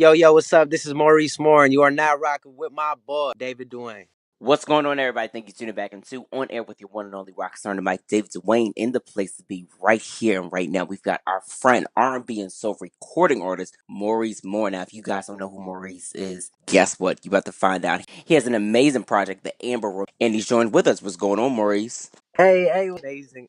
Yo, what's up? This is Maurice Moore, and you are now rocking with my boy, David Duane. What's going on, everybody? Thank you for tuning back into On Air with your one and only rock star, Mike David Duane, in the place to be right here and right now. We've got our friend, R&B and soul recording artist, Maurice Moore. Now, if you guys don't know who Maurice is, guess what? You about to find out. He has an amazing project, The Amber Room, and he's joined with us. What's going on, Maurice? Hey,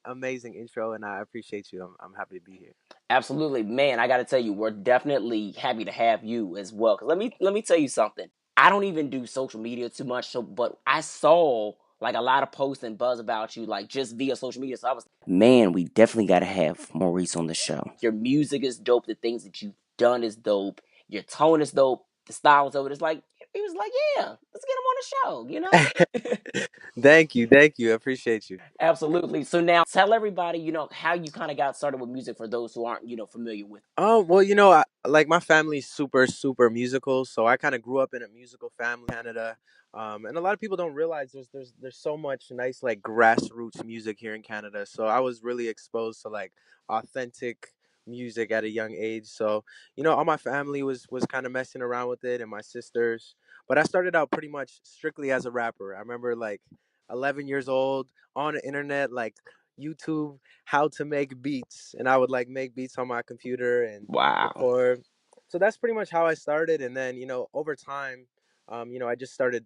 amazing intro, and I appreciate you. I'm happy to be here. Absolutely, man. I got to tell you, we're definitely happy to have you as well. Cause let me tell you something. I don't even do social media too much, so but I saw like a lot of posts and buzz about you, like just via social media. So I was, man, we definitely got to have Maurice on the show. Your music is dope. The things that you've done is dope. Your tone is dope. The style is dope. It's like he was like, yeah, let's get him on the show. You know. Thank you. I appreciate you. Absolutely. So now tell everybody, how you kind of got started with music for those who aren't, familiar with. Well, like my family's super musical, so I kind of grew up in a musical family in Canada. And a lot of people don't realize there's so much nice like grassroots music here in Canada. So I was really exposed to like authentic music at a young age. So all my family was kind of messing around with it, and my sisters. But I started out pretty much strictly as a rapper. I remember like 11 years old on the internet, like YouTube how to make beats, and I would like make beats on my computer and Wow. record. So that's pretty much how I started, and then over time, I just started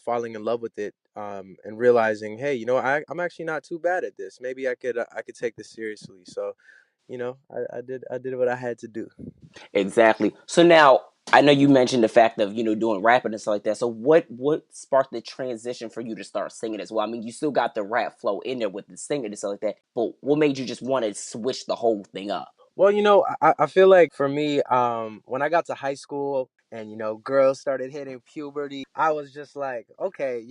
falling in love with it, and realizing, hey, I'm actually not too bad at this. Maybe I could take this seriously. So I did what I had to do. Exactly. So now I know you mentioned the fact of doing rapping and stuff like that. So what sparked the transition for you to start singing as well? I mean, you still got the rap flow in there with the singing and stuff like that, but what made you just want to switch the whole thing up? Well, I feel like for me, when I got to high school and, girls started hitting puberty, I was just like, okay,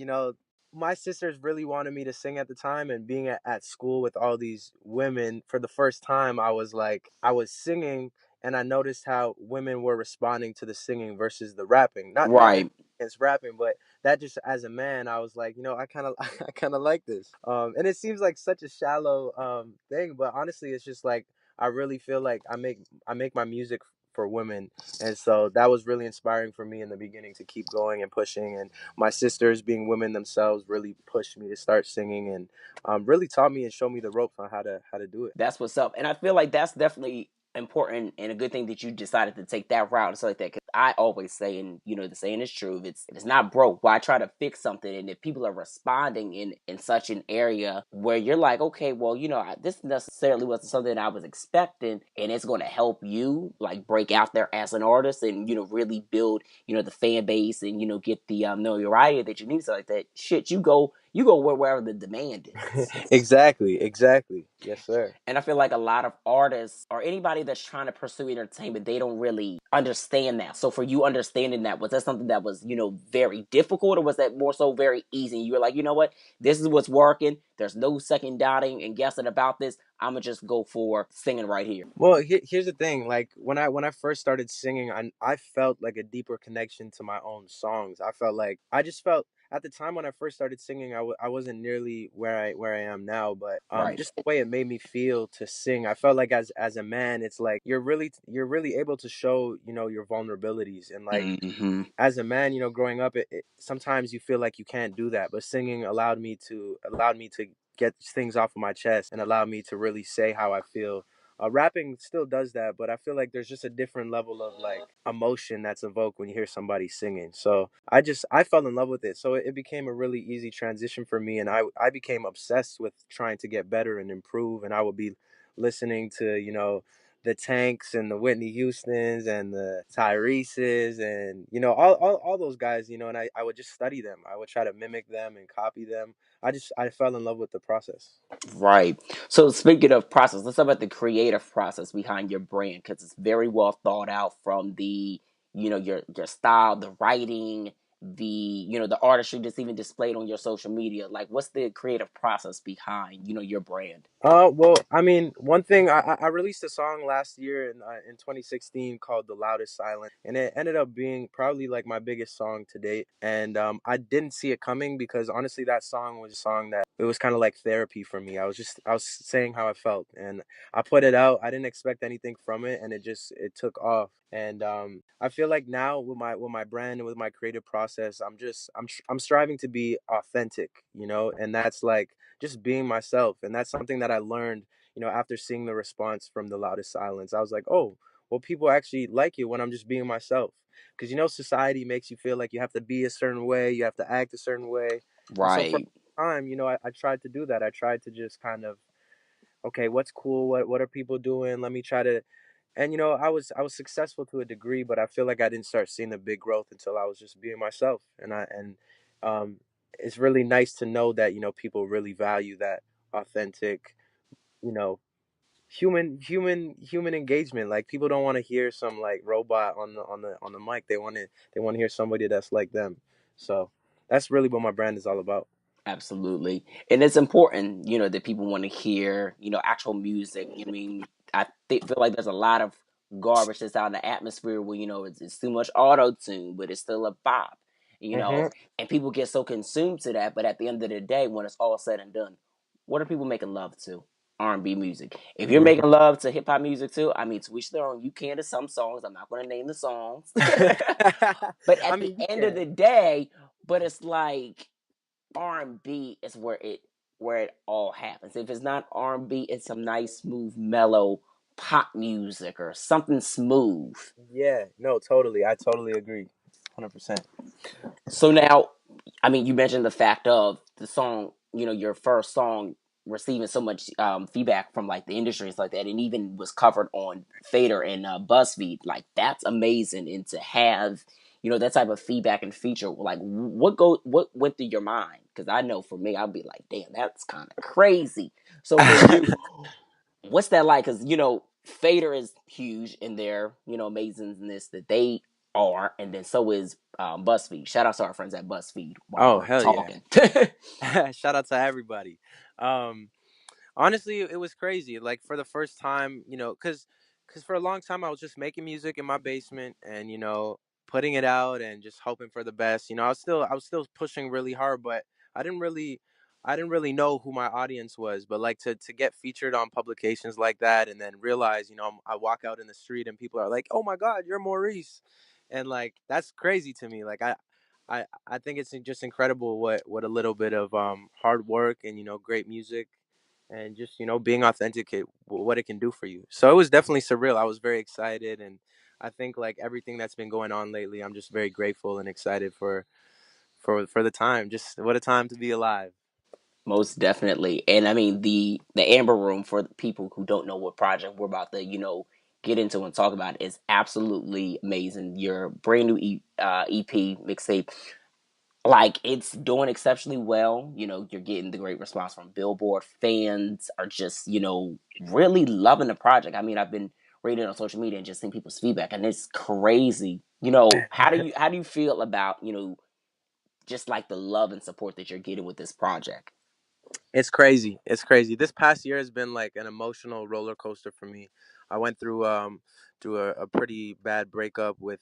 my sisters really wanted me to sing at the time. And being at school with all these women for the first time, I was like, I was singing and I noticed how women were responding to the singing versus the rapping. Not Right. against rapping, but that just as a man, I was like, I kind of, I kind of like this. And it seems like such a shallow thing, but honestly, it's just like, I really feel like I make my music for women, and so that was really inspiring for me in the beginning to keep going and pushing. And my sisters, being women themselves, really pushed me to start singing and really taught me and showed me the ropes on how to do it. That's what's up. And I feel like that's definitely important and a good thing that you decided to take that route and stuff like that. Because I always say, and the saying is true, if it's not broke, why try to fix something? And if people are responding in such an area where you're like, okay, well, this necessarily wasn't something I was expecting, and it's going to help you like break out there as an artist and really build the fan base and get the notoriety that you need, stuff like that. Shit, you go wherever the demand is. Exactly. Yes, sir. And I feel like a lot of artists or anybody that's trying to pursue entertainment, they don't really understand that. So for you understanding that, was that something that was, very difficult, or was that more so very easy? You were like, you know what? This is what's working. There's no second doubting and guessing about this. I'm gonna just go for singing right here. Well, here's the thing. Like when I first started singing, I felt like a deeper connection to my own songs. I just felt at the time when I first started singing, I wasn't nearly where I am now, but Right. just the way it made me feel to sing, I felt like as a man, it's like you're really able to show your vulnerabilities, and like Mm-hmm. as a man, growing up, sometimes you feel like you can't do that, but singing allowed me to get things off of my chest and allowed me to really say how I feel. Rapping still does that, but I feel like there's just a different level of like emotion that's evoked when you hear somebody singing. So I fell in love with it. So it became a really easy transition for me, and I became obsessed with trying to get better and improve. And I would be listening to the Tanks and the Whitney Houstons and the Tyrese's and all those guys, and I would just study them. I would try to mimic them and copy them. I fell in love with the process. Right. So speaking of process, let's talk about the creative process behind your brand, because it's very well thought out from the your style, the writing, the the artistry that's even displayed on your social media. Like, what's the creative process behind your brand? Well, I mean, one thing I released a song last year in 2016 called "The Loudest Silence," and it ended up being probably like my biggest song to date. And I didn't see it coming because honestly, that song was a song that it was kind of like therapy for me. I was saying how I felt, and I put it out. I didn't expect anything from it, and it took off. And I feel like now with my brand and with my creative process, I'm striving to be authentic, you know, and that's like just being myself. And that's something that I learned, you know, after seeing the response from The Loudest Silence. I was like, oh, well, people actually like it when I'm just being myself. Because you know, society makes you feel like you have to be a certain way, you have to act a certain way, and so for Right. time, you know, I tried to do that. I tried to just kind of, okay, what's cool? What are people doing? Let me try to, and you know, I was successful to a degree, but I feel like I didn't start seeing the big growth until I was just being myself. Um, it's really nice to know that you know people really value that authentic, you know, human engagement. Like people don't want to hear some like robot on the mic. They want to hear somebody that's like them. So that's really what my brand is all about. Absolutely. And it's important, that people want to hear, actual music. I mean, feel like there's a lot of garbage that's out in the atmosphere where, it's too much auto tune, but it's still a bop, Hmm. and people get so consumed to that. But at the end of the day, when it's all said and done, what are people making love to? R&B music. If you're making love to hip hop music too, I mean, to each their own. You can to some songs. I'm not going to name the songs. But I at the mean, you end of can. the day, but it's like R&B is where it all happens. If it's not R&B, it's some nice, smooth, mellow pop music or something smooth. Yeah, no, totally. I totally agree. 100%. So now, I mean, you mentioned the fact of the song, your first song receiving so much feedback from like the industry and stuff like that, and even was covered on Fader and BuzzFeed. Like that's amazing, and to have that type of feedback and feature, like what went through your mind? Because I know for me, I'd be like, damn, that's kind of crazy. So for you, what's that like? Because Fader is huge in their amazingness that they are, and then so is BuzzFeed. Shout out to our friends at BuzzFeed while Oh, we're hell yeah. talking. Shout out to everybody. Um Honestly, it was crazy. Like for the first time, you know, cuz for a long time I was just making music in my basement and you know, putting it out and just hoping for the best. You know, I was still pushing really hard, but I didn't really I didn't really know who my audience was, but like to get featured on publications like that and then realize, you know, I walk out in the street and people are like, "Oh my god, you're Maurice." And like that's crazy to me. Like I think it's just incredible what a little bit of hard work and you know great music and just you know being authentic what it can do for you. So it was definitely surreal. I was very excited, and I think like everything that's been going on lately, I'm just very grateful and excited for the time. Just what a time to be alive. Most definitely. And I mean the Amber Room, for the people who don't know what project we're about to, get into and talk about, is absolutely amazing. Your brand new EP mixtape, like it's doing exceptionally well. You're getting the great response from Billboard. Fans are just, really loving the project. I mean, I've been reading on social media and just seeing people's feedback, and it's crazy. How do you feel about, just like the love and support that you're getting with this project? It's crazy. It's crazy. This past year has been like an emotional roller coaster for me. I went through a pretty bad breakup with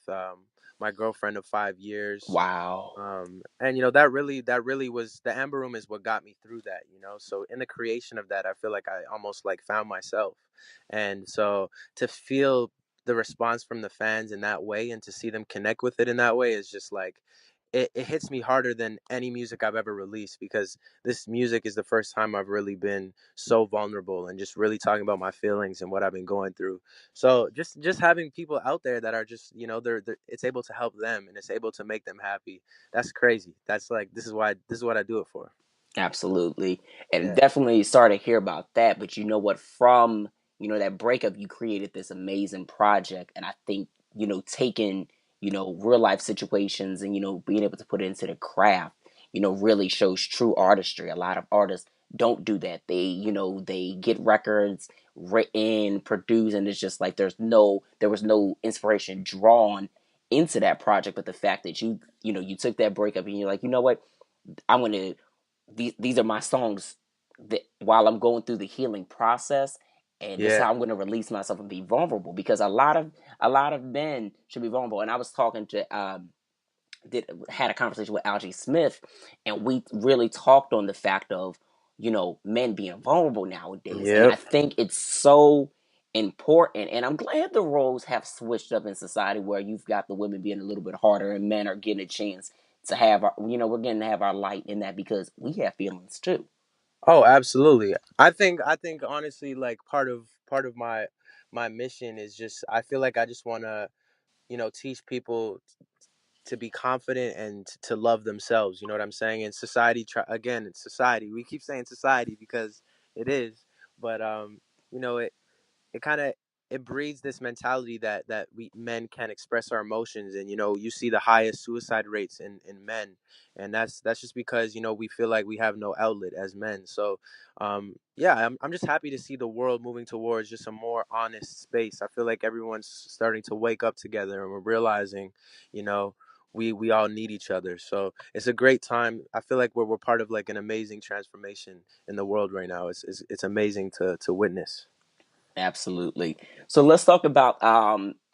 my girlfriend of 5 years. Wow. And you know that really was the Amber Room is what got me through that, you know. So in the creation of that, I feel like I almost like found myself. And so to feel the response from the fans in that way and to see them connect with it in that way is just like it hits me harder than any music I've ever released because this music is the first time I've really been so vulnerable and just really talking about my feelings and what I've been going through. So just having people out there that are just you know they're it's able to help them and it's able to make them happy. That's crazy. That's like this is what I do it for. Absolutely. And Yeah. definitely started to hear about that. But you know what? From, that breakup, you created this amazing project. And I think, taking, real life situations and, being able to put it into the craft, really shows true artistry. A lot of artists don't do that. They get records written, produced, and it's just like there was no inspiration drawn into that project. But the fact that you took that breakup and you're like, you know what? I'm gonna these are my songs that while I'm going through the healing process, and this is Yeah. how I'm gonna release myself and be vulnerable, because a lot of men should be vulnerable. And I was talking to had a conversation with Algie Smith, and we really talked on the fact of men being vulnerable nowadays. And I Yep. think it's so important. And I'm glad the roles have switched up in society where you've got the women being a little bit harder and men are getting a chance to have our, we're getting to have our light in that because we have feelings too. Oh, absolutely. I think honestly, like part of my mission is just I feel like I just want to teach people to be confident and to love themselves. You know what I'm saying? And society, again, it's society. We keep saying society because it is, but you know, it kind of it breeds this mentality that we men can express our emotions, and you see the highest suicide rates in men, and that's just because we feel like we have no outlet as men. So yeah, I'm just happy to see the world moving towards just a more honest space. I feel like everyone's starting to wake up together, and we're realizing you know we all need each other. So it's a great time. I feel like we're part of like an amazing transformation in the world right now. It's amazing to witness. Absolutely. So let's talk about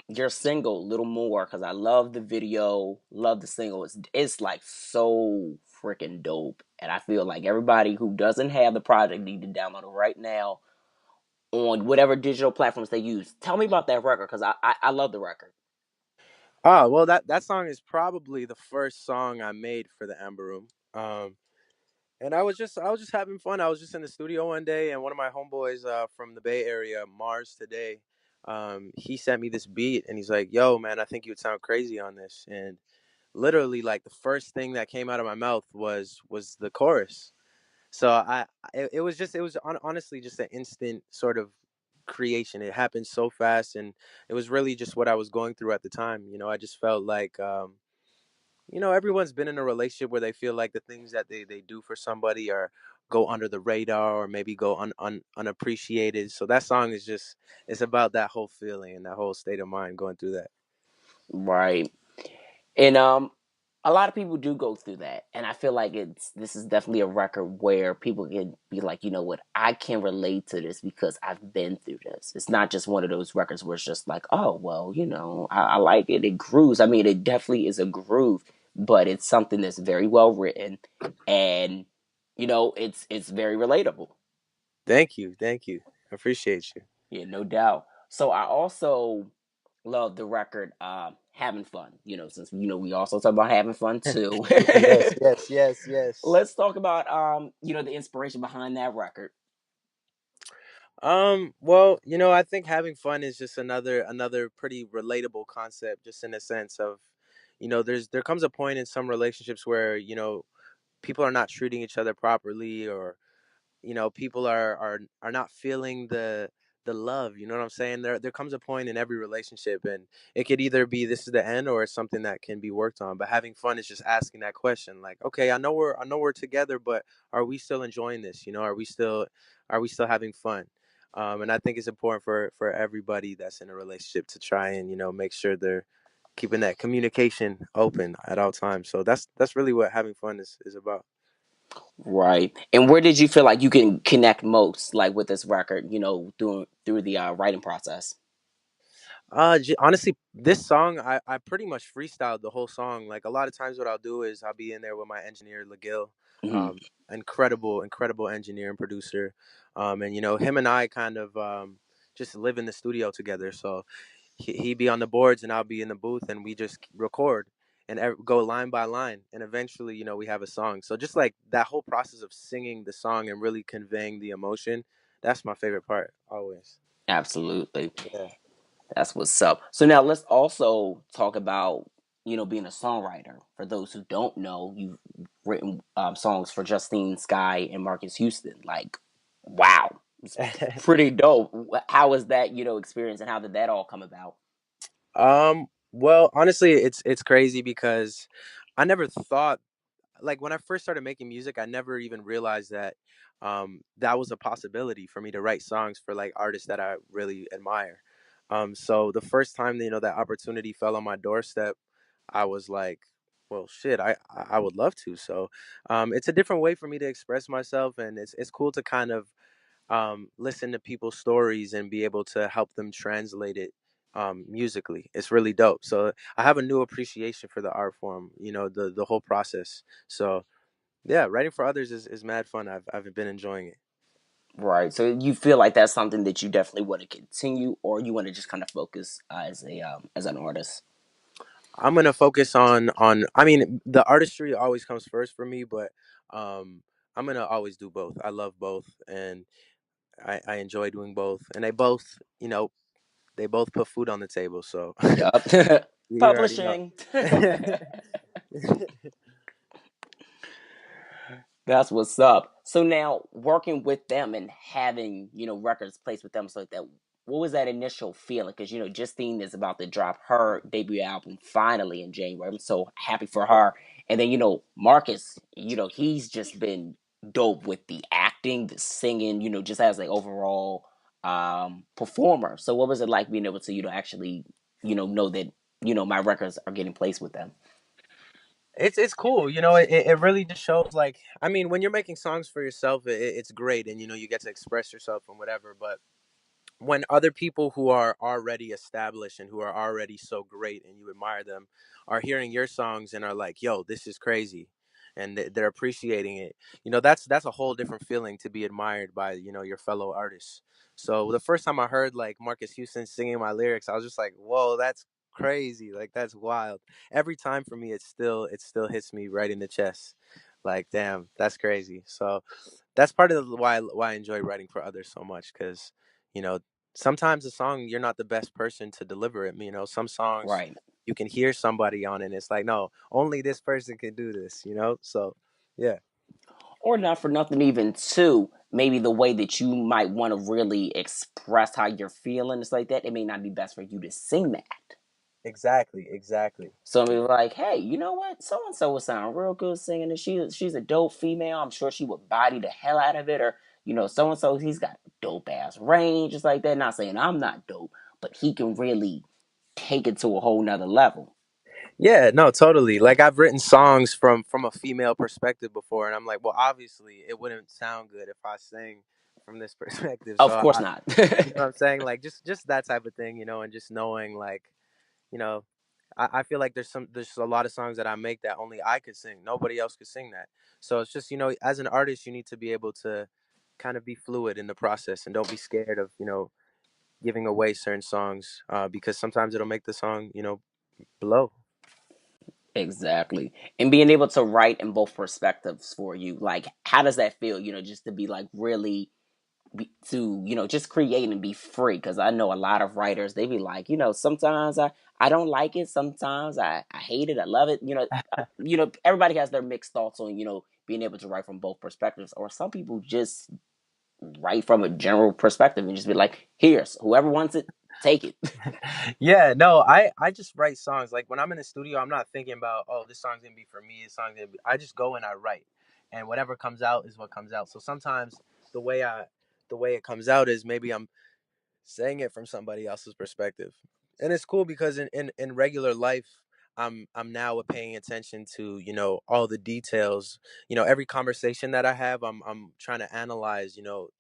your single a little more because I love the video, love the single. It's like so freaking dope, and I feel like everybody who doesn't have the project need to download it right now on whatever digital platforms they use. Tell me about that record because I love the record. Oh, well, that song is probably the first song I made for the Amber Room. And I was just having fun. I was just in the studio one day, and one of my homeboys from the Bay Area, Mars today, he sent me this beat, and he's like, "Yo, man, I think you would sound crazy on this." And literally, like the first thing that came out of my mouth was the chorus. So it was honestly just an instant sort of creation. It happened so fast, and it was really just what I was going through at the time. I just felt like everyone's been in a relationship where they feel like the things that they do for somebody are go under the radar or maybe go unappreciated. So that song is just it's about that whole feeling and that whole state of mind going through that. Right. And a lot of people do go through that. And I feel like this is definitely a record where people can be like, you know what, I can relate to this because I've been through this. It's not just one of those records where it's just like, oh well, I like it. It grooves. I mean, it definitely is a groove, but it's something that's very well written and it's very relatable. Thank you, I appreciate you. Yeah, no doubt. So I also love the record having fun, since we also talk about having fun too. Yes, yes, yes, yes. Let's talk about the inspiration behind that record. Well, I think having fun is just another pretty relatable concept, just in a sense of there comes a point in some relationships where people are not treating each other properly, or people are not feeling the love. You know what I'm saying? There comes a point in every relationship, and it could either be this is the end or it's something that can be worked on. But having fun is just asking that question, like, okay, I know we're together, but are we still enjoying this? Are we still having fun? And I think it's important for everybody that's in a relationship to try and make sure they're keeping that communication open at all times. So that's really what having fun is about. Right. And where did you feel like you can connect most, like with this record, through the writing process? Honestly, this song I pretty much freestyled the whole song. Like a lot of times, what I'll do is I'll be in there with my engineer Legil, Hmm. um, incredible engineer and producer, and him and I kind of just live in the studio together. So he be on the boards and I'll be in the booth, and we just record and go line by line, and eventually we have a song. So just like that whole process of singing the song and really conveying the emotion, that's my favorite part always. Absolutely. Yeah. That's what's up. So now let's also talk about, being a songwriter. For those who don't know, you've written songs for Justine Sky and Marcus Houston. Like, wow, it's pretty dope. How was that, experience, and how did that all come about? Well, honestly, it's crazy because I never thought, like when I first started making music, I never even realized that that was a possibility for me to write songs for like artists that I really admire. So the first time that opportunity fell on my doorstep, I was like, well, shit, I would love to. So it's a different way for me to express myself, and it's cool to kind of listen to people's stories and be able to help them translate it musically. It's really dope. So I have a new appreciation for the art form, the whole process. So Yeah, writing for others is mad fun. I've been enjoying it. Right. So you feel like that's something that you definitely want to continue, or you want to just kind of focus as a as an artist. I'm gonna focus on. I mean, the artistry always comes first for me, but um, I'm gonna always do both. I love both, and I enjoy doing both, and they both, they both put food on the table. So Yup. you already know. Publishing. That's what's up. So now working with them and having, records placed with them so like that, what was that initial feeling? Because, Justine is about to drop her debut album finally in January. I'm so happy for her. And then, Marcus, he's just been dope with the acting, the singing, just as like overall performer. So what was it like being able to, actually, know that, my records are getting placed with them? It's cool. It really just shows like, I mean, when you're making songs for yourself, it's great, and you get to express yourself and whatever. But when other people who are already established and who are already so great and you admire them are hearing your songs and are like, "Yo, this is crazy," and they're appreciating it, that's a whole different feeling to be admired by your fellow artists. So the first time I heard like Marcus Houston singing my lyrics, I was just like, "Whoa, that's crazy! Like that's wild." Every time for me, it still hits me right in the chest. Like, damn, that's crazy. So that's part of why I enjoy writing for others so much, because you know sometimes a song you're not the best person to deliver it. Some songs Right. you can hear somebody on it and it's like, no, only this person can do this. So yeah. Or not for nothing, even too, maybe the way that you might want to really express how you're feeling, it's like that, it may not be best for you to sing that. Exactly. So I'm like, hey, you know what? So and so would sound real good singing, and she's a dope female. I'm sure she would body the hell out of it. Or so and so he's got dope ass range, just like that. Not saying I'm not dope, but he can really take it to a whole nother level. Yeah, no, totally. Like, I've written songs from a female perspective before, and I'm like, well, obviously it wouldn't sound good if I sang from this perspective. So Of course I not. you know what I'm saying? Like, just that type of thing, and just knowing, like, you know I feel like there's a lot of songs that I make that only I could sing. Nobody else could sing that. So it's just, as an artist, you need to be able to kind of be fluid in the process and don't be scared of, giving away certain songs, because sometimes it'll make the song, blow. Exactly. And being able to write in both perspectives for you, like, how does that feel? Just to be like really to just create and be free. Because I know a lot of writers, they be like, sometimes I don't like it, sometimes I hate it, I love it. Everybody has their mixed thoughts on being able to write from both perspectives. Or some people just write from a general perspective and just be like, here's whoever wants it, take it. Yeah, no, I just write songs. Like, when I'm in the studio, I'm not thinking about, oh, this song's gonna be for me. This song's gonna be. I just go and I write, and whatever comes out is what comes out. So sometimes the way I the way it comes out is maybe I'm saying it from somebody else's perspective, and it's cool because in regular life, I'm now paying attention to all the details. Every conversation that I have, I'm trying to analyze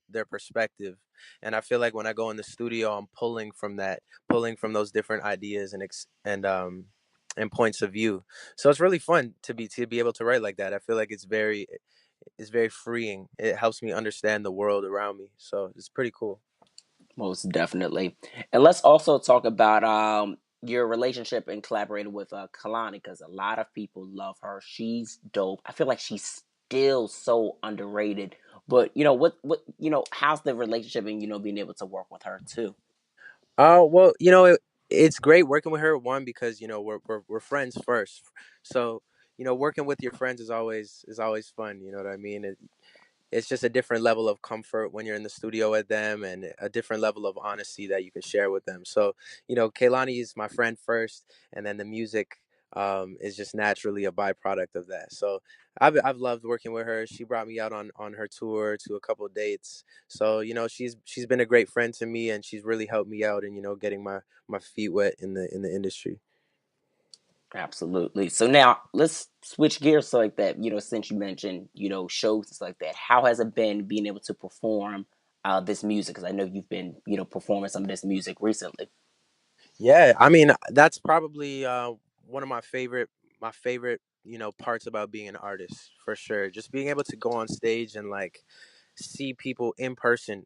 their perspective, and I feel like when I go in the studio, I'm pulling from those different ideas and points of view. So it's really fun to be able to write like that. I feel like it's very freeing. It helps me understand the world around me, so it's pretty cool. Most definitely. And let's also talk about your relationship and collaborating with Kalani, because a lot of people love her. She's dope. I feel like she's still so underrated. But what how's the relationship and being able to work with her too? Oh, well, it's great working with her. One, because we're friends first, so working with your friends is always fun. You know what I mean? It's just a different level of comfort when you're in the studio with them, and a different level of honesty that you can share with them. So, Kaylani is my friend first, and then the music is just naturally a byproduct of that. So I've loved working with her. She brought me out on her tour to a couple of dates. So she's been a great friend to me, and she's really helped me out in getting my feet wet in the industry. Absolutely. So now let's switch gears so like that. Since you mentioned shows like that, how has it been being able to perform this music? Because I know you've been performing some of this music recently. Yeah, I mean, that's probably one of my favorite parts about being an artist for sure. Just being able to go on stage and like see people in person,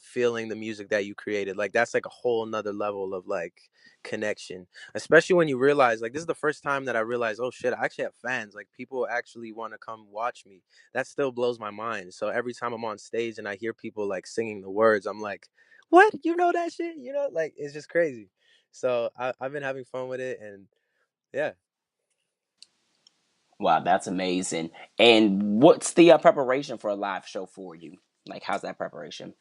feeling the music that you created. Like that's like a whole nother level of like connection. Especially when you realize like this is the first time that I realized, oh shit, I actually have fans. Like people actually want to come watch me. That still blows my mind. So every time I'm on stage and I hear people like singing the words, I'm like, what? You know that shit? Like it's just crazy. So I've been having fun with it, and yeah. Wow, that's amazing. And what's the preparation for a live show for you? Like, how's that preparation?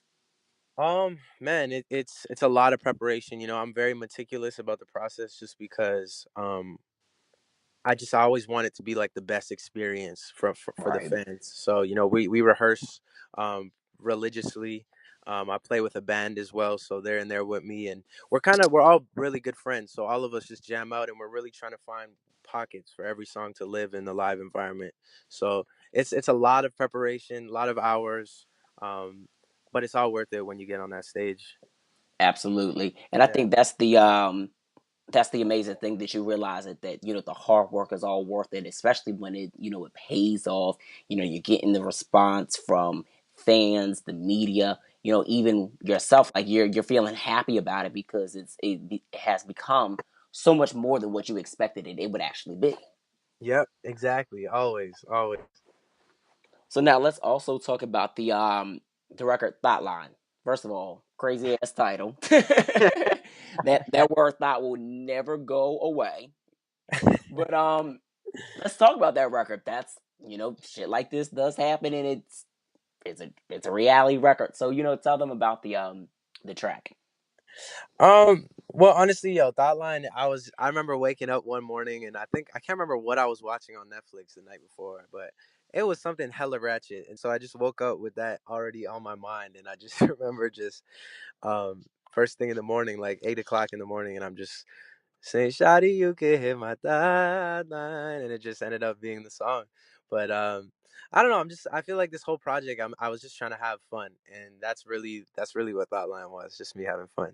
Man, it's a lot of preparation. I'm very meticulous about the process just because I always want it to be like the best experience for the Right. fans. So we rehearse religiously. I play with a band as well, so they're in there with me, and we're all really good friends. So all of us just jam out, and we're really trying to find pockets for every song to live in the live environment. So it's a lot of preparation, a lot of hours, but it's all worth it when you get on that stage. Absolutely. And I Yeah. think that's the amazing thing that you realize that the hard work is all worth it, especially when it pays off. You're getting the response from fans, the media, even yourself. Like you're feeling happy about it because it has become so much more than what you expected it would actually be. Yep. Exactly. Always. Always. So now let's also talk about the record Thought Line. First of all, crazy ass title. That word thought will never go away. But let's talk about that record. That's shit like this does happen, and it's a reality record. So tell them about the track. Well, honestly, yo, that line, I remember waking up one morning and I can't remember what I was watching on Netflix the night before, but it was something hella ratchet. And so I just woke up with that already on my mind. And I just remember just, first thing in the morning, like 8 o'clock in the morning, and I'm just saying, Shawty, you can hit my thought line. And it just ended up being the song. But, I don't know. I feel like this whole project, I was just trying to have fun. And that's really what Thought Line was, just me having fun.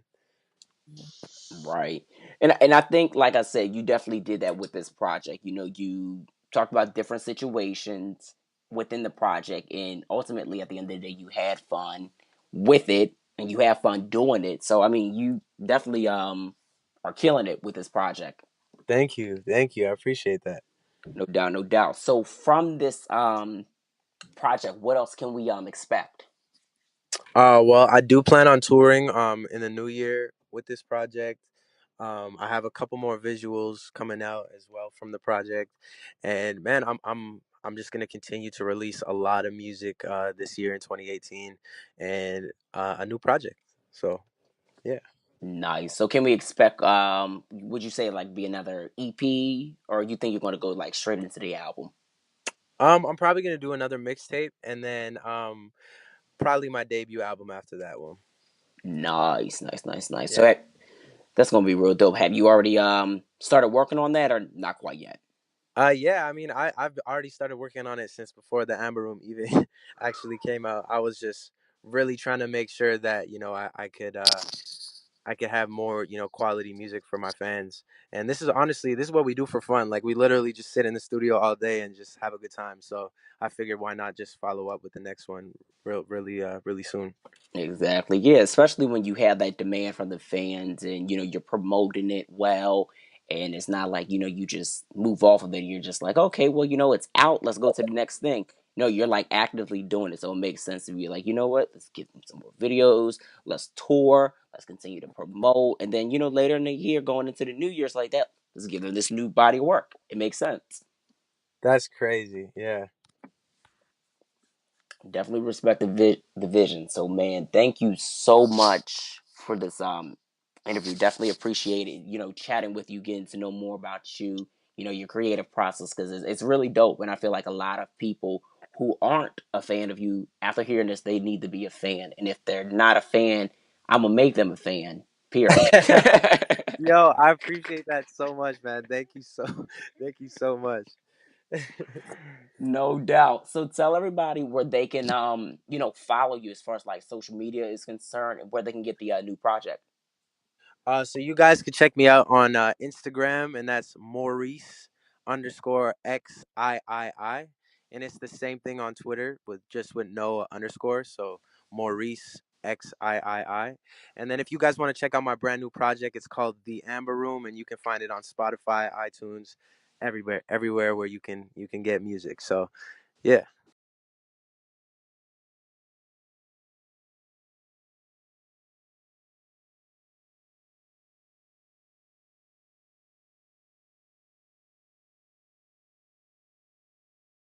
Right. And I think, like I said, you definitely did that with this project. You talked about different situations within the project, and ultimately at the end of the day you had fun with it and you have fun doing it. So I mean you definitely are killing it with this project. Thank you. Thank you. I appreciate that. No doubt, no doubt. So from this project, what else can we expect? Well, I do plan on touring in the new year with this project. I have a couple more visuals coming out as well from the project, and man, I'm just gonna continue to release a lot of music this year in 2018, and a new project. So yeah. Nice. So can we expect would you say like be another EP, or you think you're going to go like straight into the album? I'm probably gonna do another mixtape, and then probably my debut album after that one. Nice, nice, nice, nice. So Yeah. that's gonna be real dope. Have you already started working on that or not quite yet? Yeah, I mean, I've already started working on it since before the Amber Room even actually came out. I was just really trying to make sure that I could have more quality music for my fans. And this is what we do for fun. Like we literally just sit in the studio all day and just have a good time. So I figured why not just follow up with the next one really soon. Exactly. Yeah, especially when you have that demand from the fans and you're promoting it well, and it's not like you just move off of it. You're just like, okay, well, it's out. Let's go to the next thing. No, you're like actively doing it. So it makes sense to be like, you know what? Let's get some more videos. Let's tour. Let's continue to promote. And then, later in the year, going into the new year's like that, let's give them this new body of work. It makes sense. That's crazy. Yeah. Definitely respect the vision. So man, thank you so much for this interview. Definitely appreciate it. Chatting with you, getting to know more about you. Your creative process because it's really dope. And I feel like a lot of people who aren't a fan of you after hearing this, they need to be a fan. And if they're not a fan, I'm gonna make them a fan. Period. Yo, I appreciate that so much, man. Thank you so thank you so much. No doubt. So tell everybody where they can follow you as far as like social media is concerned and where they can get the new project. So you guys can check me out on Instagram, and that's Maurice. underscore XIII. And it's the same thing on Twitter with no underscore. So Maurice XIII. And then if you guys want to check out my brand new project, it's called The Amber Room, and you can find it on Spotify, iTunes, everywhere where you can get music. So yeah.